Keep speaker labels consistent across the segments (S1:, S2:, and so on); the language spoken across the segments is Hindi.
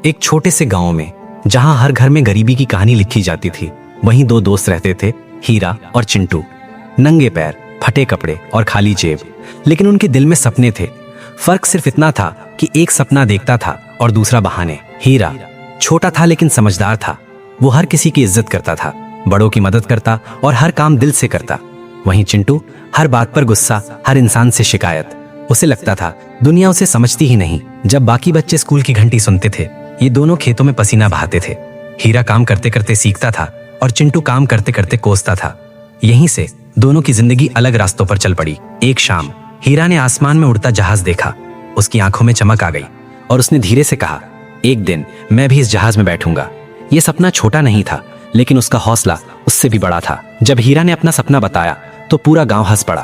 S1: एक छोटे से गांव में जहां हर घर में गरीबी की कहानी लिखी जाती थी, वहीं दो दोस्त रहते थे, हीरा और चिंटू। नंगे पैर, फटे कपड़े और खाली जेब, लेकिन उनके दिल में सपने थे। फर्क सिर्फ इतना था कि एक सपना देखता था और दूसरा बहाने। हीरा छोटा था लेकिन समझदार था। वो हर किसी की इज्जत करता था, बड़ों की मदद करता और हर काम दिल से करता। वहीं चिंटू हर बात पर गुस्सा, हर इंसान से शिकायत। उसे लगता था दुनिया उसे समझती ही नहीं। जब बाकी बच्चे स्कूल की घंटी सुनते थे, ये दोनों खेतों में पसीना बहाते थे। हीरा काम करते करते सीखता था और चिंटू काम करते करते कोसता था। यहीं से दोनों की जिंदगी अलग रास्तों पर चल पड़ी। एक शाम हीरा ने आसमान में उड़ता जहाज देखा। उसकी आंखों में चमक आ गई और उसने धीरे से कहा, एक दिन मैं भी इस जहाज में बैठूंगा। ये सपना छोटा नहीं था, लेकिन उसका हौसला उससे भी बड़ा था। जब हीरा ने अपना सपना बताया तो पूरा गांव हंस पड़ा।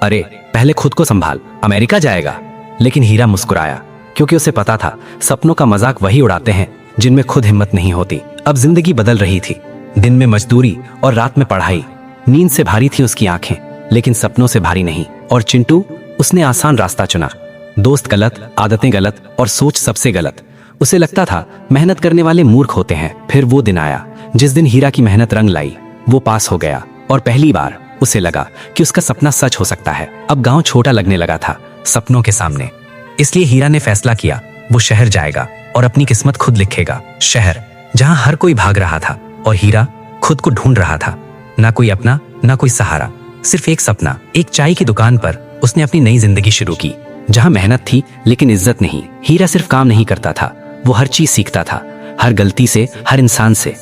S1: अरे पहले खुद को संभाल, अमेरिका जाएगा। लेकिन हीरा मुस्कुराया, क्योंकि उसे पता था सपनों का मजाक वही उड़ाते हैं जिनमें खुद हिम्मत नहीं होती। अब जिंदगी बदल रही थी। दिन में मजदूरी और रात में पढ़ाई। नींद से भारी थी उसकी आंखें, लेकिन सपनों से भारी नहीं। और चिंटू, उसने आसान रास्ता चुना। दोस्त गलत, आदतें गलत और सोच सबसे गलत। उसे लगता था मेहनत करने वाले मूर्ख होते हैं। फिर वो दिन आया जिस दिन हीरा की मेहनत रंग लाई। वो पास हो गया और पहली बार उसे लगा कि उसका सपना सच हो सकता है। अब गांव छोटा लगने लगा था सपनों के सामने। इसलिए हीरा ने फैसला किया, वो शहर जाएगा और अपनी किस्मत खुद लिखेगा। शहर जहां हर कोई भाग रहा था और हीरा खुद को ढूंढ रहा था। ना कोई अपना, ना कोई सहारा, सिर्फ एक सपना। एक चाय की दुकान पर उसने अपनी नई जिंदगी शुरू की, जहां मेहनत थी लेकिन इज्जत नहीं। हीरा सिर्फ काम नहीं करता था, वो हर चीज सीखता था, हर गलती से, हर इंसान से।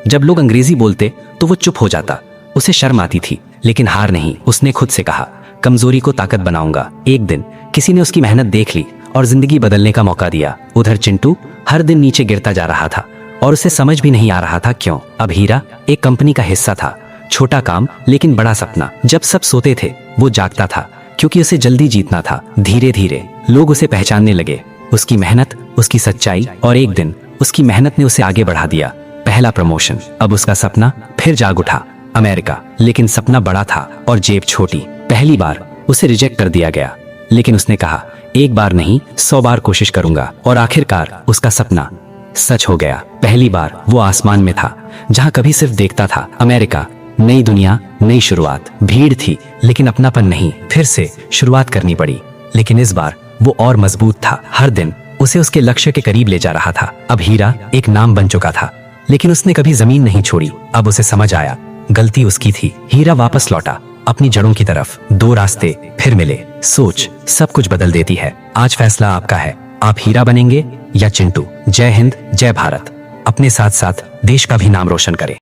S1: जब लोग अंग्रेजी बोलते तो वो चुप हो जाता। उसे शर्म आती थी, लेकिन हार नहीं। उसने खुद से कहा, कमजोरी को ताकत बनाऊंगा। एक दिन किसी ने उसकी मेहनत देख ली और जिंदगी बदलने का मौका दिया। उधर चिंटू हर दिन नीचे गिरता जा रहा था और उसे समझ भी नहीं आ रहा था क्यों। अब हीरा एक कंपनी का हिस्सा था। छोटा काम लेकिन बड़ा सपना। जब सब सोते थे वो जागता था, क्योंकि उसे जल्दी जीतना था। धीरे धीरे लोग उसे पहचानने लगे, उसकी मेहनत, उसकी सच्चाई। और एक दिन उसकी मेहनत ने उसे आगे बढ़ा दिया। पहला प्रमोशन। अब उसका सपना फिर जाग उठा, अमेरिका। लेकिन सपना बड़ा था और जेब छोटी। पहली बार उसे रिजेक्ट कर दिया गया, लेकिन उसने कहा, एक बार नहीं 100 बार कोशिश करूंगा। और आखिरकार उसका सपना सच हो गया। पहली बार वो आसमान में था, जहां कभी सिर्फ देखता था अमेरिका। नई दुनिया, नई शुरुआत। भीड़ थी लेकिन अपनापन नहीं। फिर से शुरुआत करनी पड़ी, लेकिन इस बार वो और मजबूत था। हर दिन उसे उसके लक्ष्य के करीब ले जा रहा था। अब हीरा एक नाम बन चुका था, लेकिन उसने कभी जमीन नहीं छोड़ी। अब उसे समझ आया गलती उसकी थी। हीरा वापस लौटा अपनी जड़ों की तरफ। दो रास्ते फिर मिले। सोच सब कुछ बदल देती है। आज फैसला आपका है, आप हीरा बनेंगे या चिंटू। जय हिंद, जय भारत। अपने साथ साथ देश का भी नाम रोशन करें।